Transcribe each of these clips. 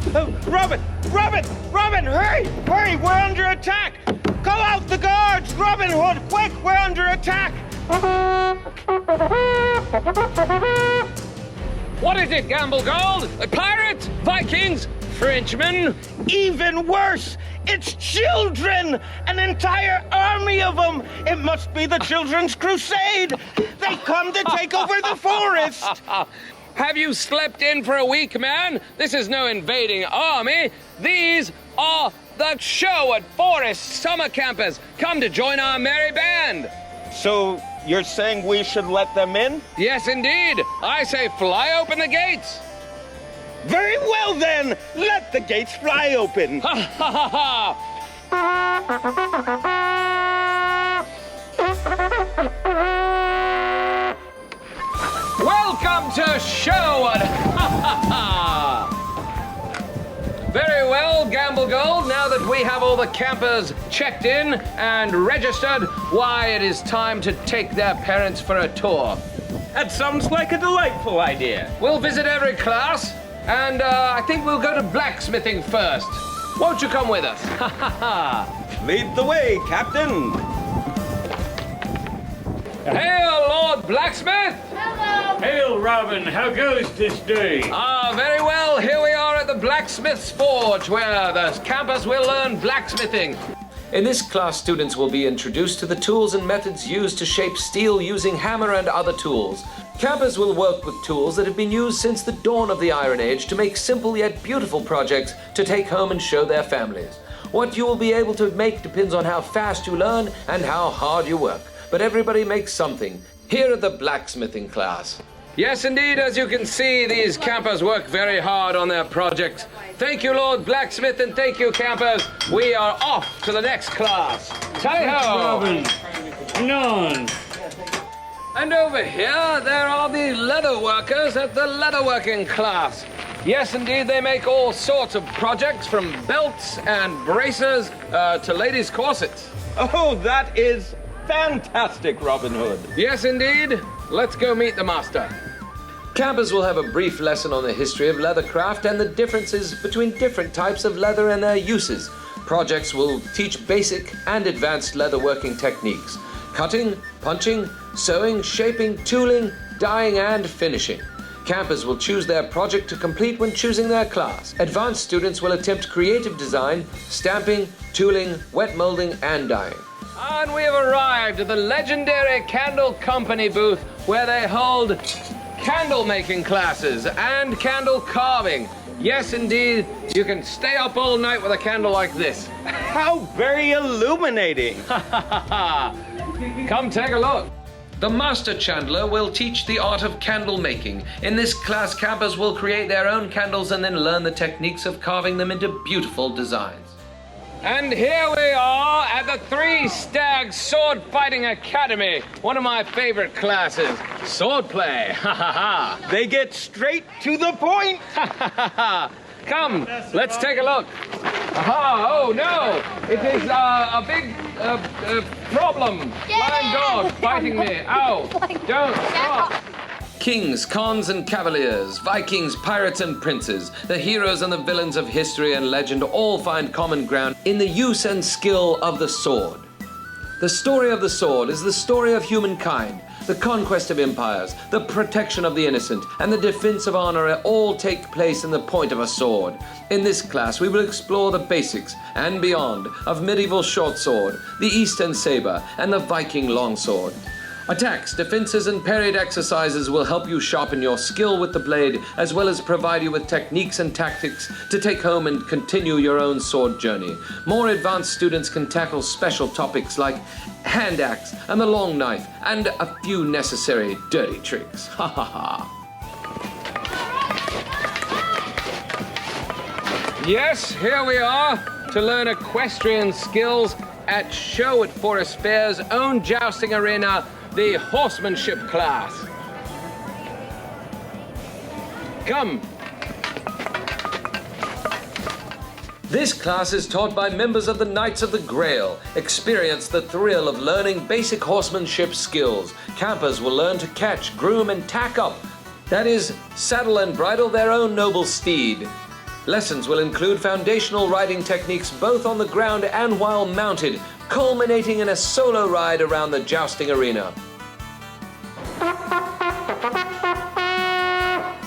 Robin! Robin! Robin! Hurry! Hurry! We're under attack! Call out the guards! Robin Hood, quick! We're under attack! What is it, Gamble Gold? Pirates? Vikings? Frenchmen? Even worse! It's children! An entire army of them! It must be the Children's Crusade! They come to take over the forest! Have you slept in for a week, man? This is no invading army. These are the Sherwood Forest Summer Campers, come to join our merry band. So, you're saying we should let them in? Yes, indeed. I say fly open the gates. Very well, then! Let the gates fly open! Ha ha ha ha! Welcome to Sherwood! Ha ha ha! Very well, Gamble Gold. Now that we have all the campers checked in and registered, why, it is time to take their parents for a tour. That sounds like a delightful idea. We'll visit every class, and I think we'll go to blacksmithing first. Won't you come with us? Ha ha ha! Lead the way, Captain. Hail, Lord Blacksmith! Hail, Robin. How goes this day? Very well. Here we are at the Blacksmith's Forge, where the campers will learn blacksmithing. In this class, students will be introduced to the tools and methods used to shape steel using hammer and other tools. Campers will work with tools that have been used since the dawn of the Iron Age to make simple yet beautiful projects to take home and show their families. What you will be able to make depends on how fast you learn and how hard you work. But everybody makes something. Here at the blacksmithing class. Yes, indeed, as you can see, these campers work very hard on their projects. Thank you, Lord Blacksmith, and thank you, campers. We are off to the next class. Tally-ho! Robin. None. And over here, there are the leather workers at the leatherworking class. Yes, indeed, they make all sorts of projects, from belts and bracers to ladies' corsets. Oh, that is fantastic, Robin Hood. Yes, indeed. Let's go meet the master. Campers will have a brief lesson on the history of leathercraft and the differences between different types of leather and their uses. Projects will teach basic and advanced leatherworking techniques: cutting, punching, sewing, shaping, tooling, dyeing, and finishing. Campers will choose their project to complete when choosing their class. Advanced students will attempt creative design, stamping, tooling, wet molding, and dyeing. And we have arrived at the legendary Candle Company booth, where they hold candle making classes and candle carving. Yes, indeed, you can stay up all night with a candle like this. How very illuminating. Come take a look. The Master Chandler will teach the art of candle making. In this class, campers will create their own candles and then learn the techniques of carving them into beautiful designs. And here we are at the Three Stags Sword Fighting Academy, one of my favorite classes, swordplay. Ha ha ha. They get straight to the point. Ha ha ha ha. Come, let's take a look. Aha, oh no, it is a big problem. Lion dog fighting me. Ow, don't stop. Kings, cons, and cavaliers, Vikings, pirates, and princes, the heroes and the villains of history and legend all find common ground in the use and skill of the sword. The story of the sword is the story of humankind. The conquest of empires, the protection of the innocent, and the defense of honor all take place in the point of a sword. In this class, we will explore the basics and beyond of medieval short sword, the Eastern saber, and the Viking longsword. Attacks, defenses, and parried exercises will help you sharpen your skill with the blade, as well as provide you with techniques and tactics to take home and continue your own sword journey. More advanced students can tackle special topics like hand axe and the long knife, and a few necessary dirty tricks. Ha ha ha. Yes, here we are to learn equestrian skills at Sherwood Forest Fair's own jousting arena, the Horsemanship class. Come. This class is taught by members of the Knights of the Grail. Experience the thrill of learning basic horsemanship skills. Campers will learn to catch, groom, and tack up. That is, saddle and bridle their own noble steed. Lessons will include foundational riding techniques both on the ground and while mounted, culminating in a solo ride around the jousting arena.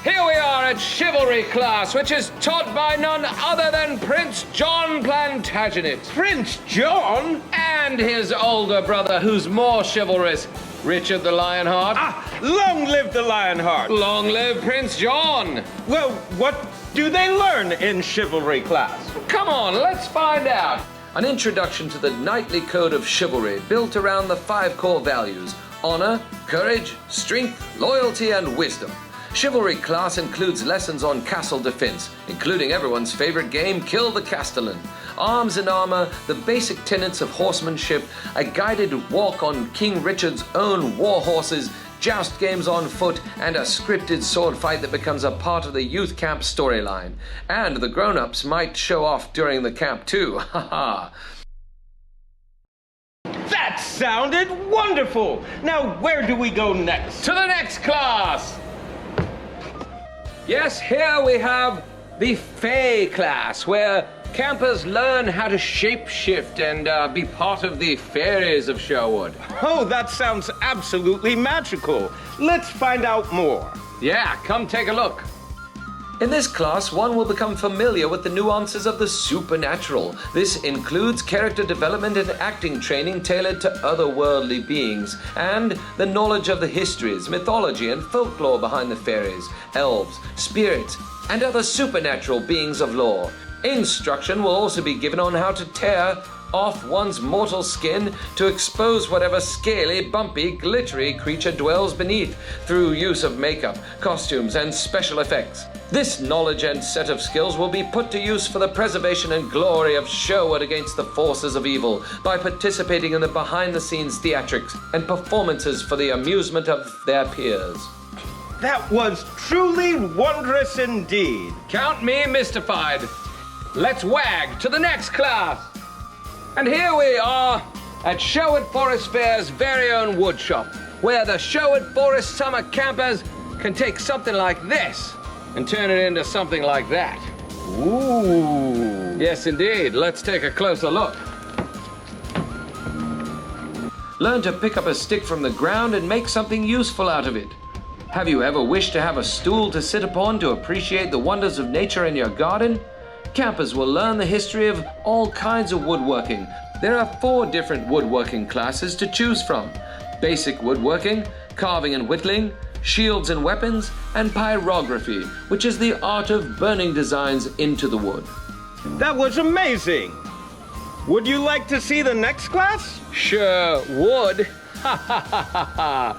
Here we are at Chivalry class, which is taught by none other than Prince John Plantagenet. Prince John? And his older brother, who's more chivalrous, Richard the Lionheart. Ah, long live the Lionheart. Long live Prince John. Well, what do they learn in chivalry class? Come on, let's find out. An introduction to the knightly code of chivalry built around the 5 core values: honor, courage, strength, loyalty, and wisdom. Chivalry class includes lessons on castle defense, including everyone's favorite game, Kill the Castellan, arms and armor, the basic tenets of horsemanship, a guided walk on King Richard's own war horses, joust games on foot, and a scripted sword fight that becomes a part of the youth camp storyline. And the grown-ups might show off during the camp too, haha. That sounded wonderful! Now, where do we go next? To the next class. Yes, here we have the Fey class, where campers learn how to shape-shift and be part of the fairies of Sherwood. Oh, that sounds absolutely magical. Let's find out more. Yeah, come take a look. In this class, one will become familiar with the nuances of the supernatural. This includes character development and acting training tailored to otherworldly beings, and the knowledge of the histories, mythology, and folklore behind the fairies, elves, spirits, and other supernatural beings of lore. Instruction will also be given on how to tear off one's mortal skin to expose whatever scaly, bumpy, glittery creature dwells beneath through use of makeup, costumes, and special effects. This knowledge and set of skills will be put to use for the preservation and glory of Sherwood against the forces of evil by participating in the behind-the-scenes theatrics and performances for the amusement of their peers. That was truly wondrous indeed. Count me mystified. Let's wag to the next class. And here we are at Sherwood Forest Fair's very own woodshop, where the Sherwood Forest Summer Campers can take something like this and turn it into something like that. Ooh. Yes, indeed. Let's take a closer look. Learn to pick up a stick from the ground and make something useful out of it. Have you ever wished to have a stool to sit upon to appreciate the wonders of nature in your garden? Campers will learn the history of all kinds of woodworking. There are 4 different woodworking classes to choose from: basic woodworking, carving and whittling, shields and weapons, and pyrography, which is the art of burning designs into the wood. That was amazing. Would you like to see the next class? Sure would. Ha ha ha ha ha.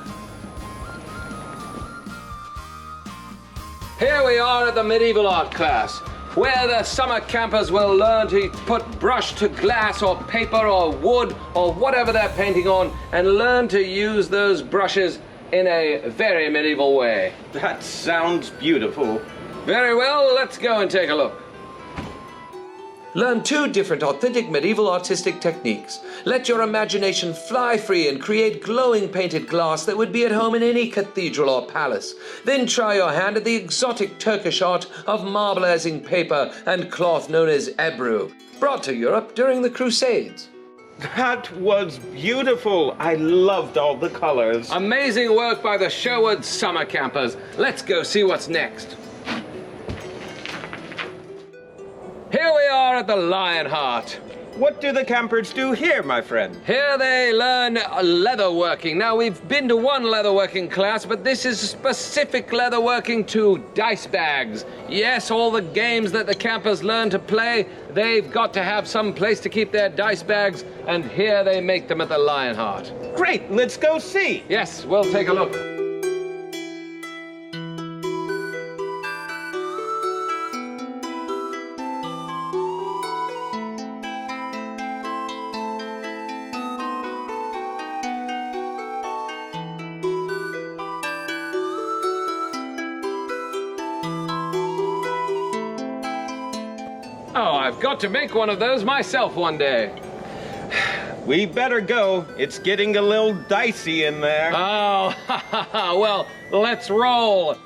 Here we are at the medieval art class, where the summer campers will learn to put brush to glass or paper or wood or whatever they're painting on, and learn to use those brushes in a very medieval way. That sounds beautiful. Very well, let's go and take a look. Learn 2 different authentic medieval artistic techniques. Let your imagination fly free and create glowing painted glass that would be at home in any cathedral or palace. Then try your hand at the exotic Turkish art of marbleizing paper and cloth known as ebru, brought to Europe during the Crusades. That was beautiful. I loved all the colors. Amazing work by the Sherwood Summer Campers. Let's go see what's next. Here we are at the Lionheart. What do the campers do here, my friend? Here they learn leatherworking. Now, we've been to one leatherworking class, but this is specific leatherworking to dice bags. Yes, all the games that the campers learn to play, they've got to have some place to keep their dice bags, and here they make them at the Lionheart. Great, let's go see. Yes, we'll take a look. Oh, I've got to make one of those myself one day. We better go. It's getting a little dicey in there. Oh, well, let's roll.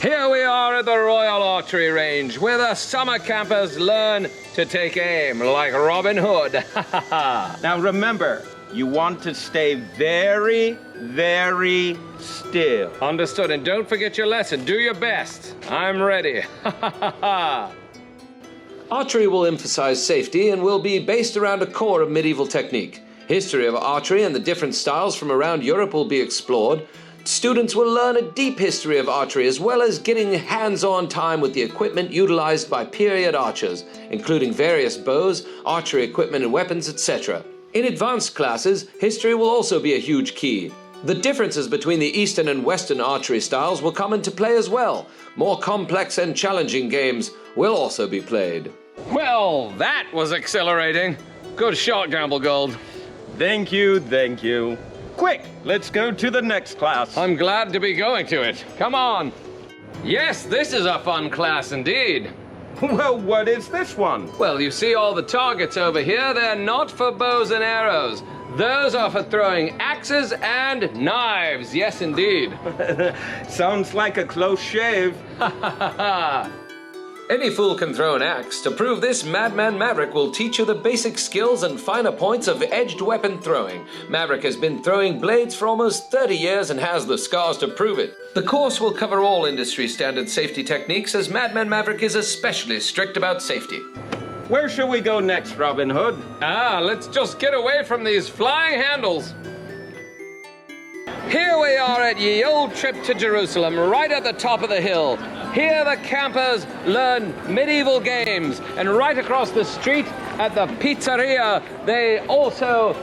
Here we are at the Royal Archery Range, where the summer campers learn to take aim like Robin Hood. Now remember, you want to stay very, very still. Understood, and don't forget your lesson. Do your best. I'm ready. Archery will emphasize safety and will be based around a core of medieval technique. History of archery and the different styles from around Europe will be explored. Students will learn a deep history of archery as well as getting hands-on time with the equipment utilized by period archers, including various bows, archery equipment and weapons, etc. In advanced classes, history will also be a huge key. The differences between the Eastern and Western archery styles will come into play as well. More complex and challenging games will also be played. Well, that was exhilarating. Good shot, Gamble Gold. Thank you, thank you. Quick, let's go to the next class. I'm glad to be going to it. Come on. Yes, this is a fun class indeed. Well, what is this one? Well, you see all the targets over here? They're not for bows and arrows. Those are for throwing axes and knives. Yes, indeed. Sounds like a close shave. Any fool can throw an axe. To prove this, Madman Maverick will teach you the basic skills and finer points of edged weapon throwing. Maverick has been throwing blades for almost 30 years and has the scars to prove it. The course will cover all industry standard safety techniques, as Madman Maverick is especially strict about safety. Where shall we go next, Robin Hood? Let's just get away from these flying handles. Here we are at Ye Old Trip to Jerusalem, right at the top of the hill. Here the campers learn medieval games, and right across the street at the pizzeria, they also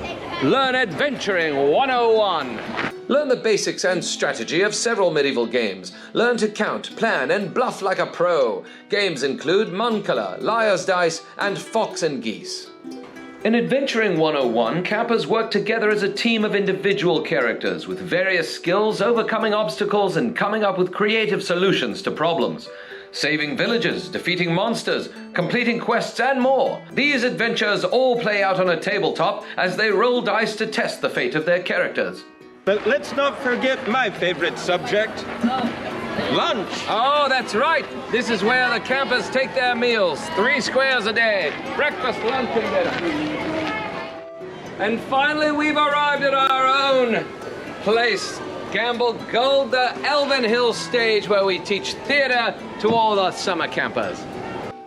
learn adventuring 101. Learn the basics and strategy of several medieval games. Learn to count, plan, and bluff like a pro. Games include Munkala, Liar's Dice, and Fox and Geese. In Adventuring 101, campers work together as a team of individual characters with various skills, overcoming obstacles, and coming up with creative solutions to problems. Saving villages, defeating monsters, completing quests, and more. These adventures all play out on a tabletop as they roll dice to test the fate of their characters. But let's not forget my favorite subject. Lunch. Oh, that's right. This is where the campers take their meals. 3 squares a day. Breakfast, lunch, and dinner. And finally, we've arrived at our own place. Gamble Gold, the Elven Hill stage, where we teach theater to all the summer campers.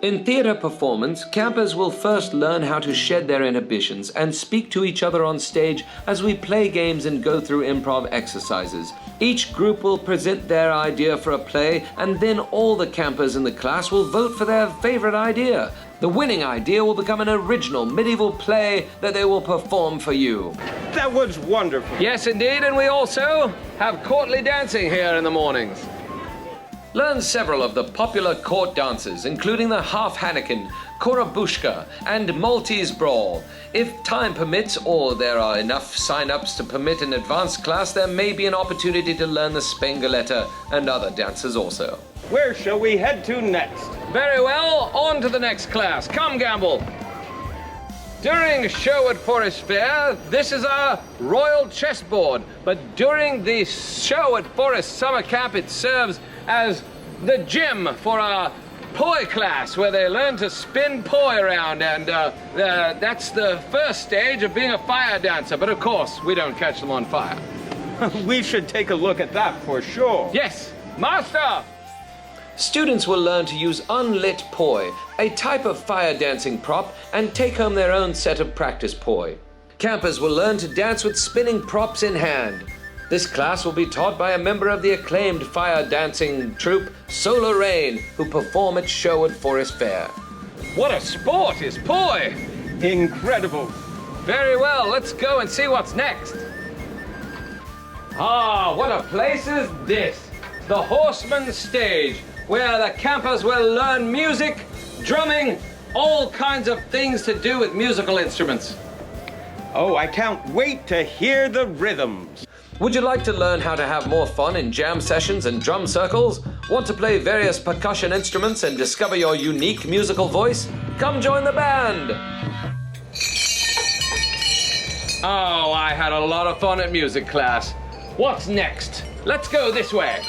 In theater performance, campers will first learn how to shed their inhibitions and speak to each other on stage as we play games and go through improv exercises. Each group will present their idea for a play, and then all the campers in the class will vote for their favorite idea. The winning idea will become an original medieval play that they will perform for you. That was wonderful. Yes, indeed, and we also have courtly dancing here in the mornings. Learn several of the popular court dances, including the half-Hannikin, Korabushka, and Maltese Brawl. If time permits, or there are enough sign-ups to permit an advanced class, there may be an opportunity to learn the Spengaletta and other dances also. Where shall we head to next? Very well, on to the next class. Come, Gamble. During Sherwood Forest Fair, this is our royal chessboard, but during the Sherwood Forest Summer Camp, it serves as the gym for our poi class, where they learn to spin poi around, and that's the first stage of being a fire dancer, but of course, we don't catch them on fire. We should take a look at that for sure. Yes, master! Students will learn to use unlit poi, a type of fire dancing prop, and take home their own set of practice poi. Campers will learn to dance with spinning props in hand. This class will be taught by a member of the acclaimed fire dancing troupe, Solar Rain, who perform at Sherwood Forest Fair. What a sport is poi! Incredible. Very well, let's go and see what's next. Ah, what a place is this! The Horseman's Stage, where the campers will learn music, drumming, all kinds of things to do with musical instruments. Oh, I can't wait to hear the rhythms. Would you like to learn how to have more fun in jam sessions and drum circles? Want to play various percussion instruments and discover your unique musical voice? Come join the band! Oh, I had a lot of fun at music class. What's next? Let's go this way.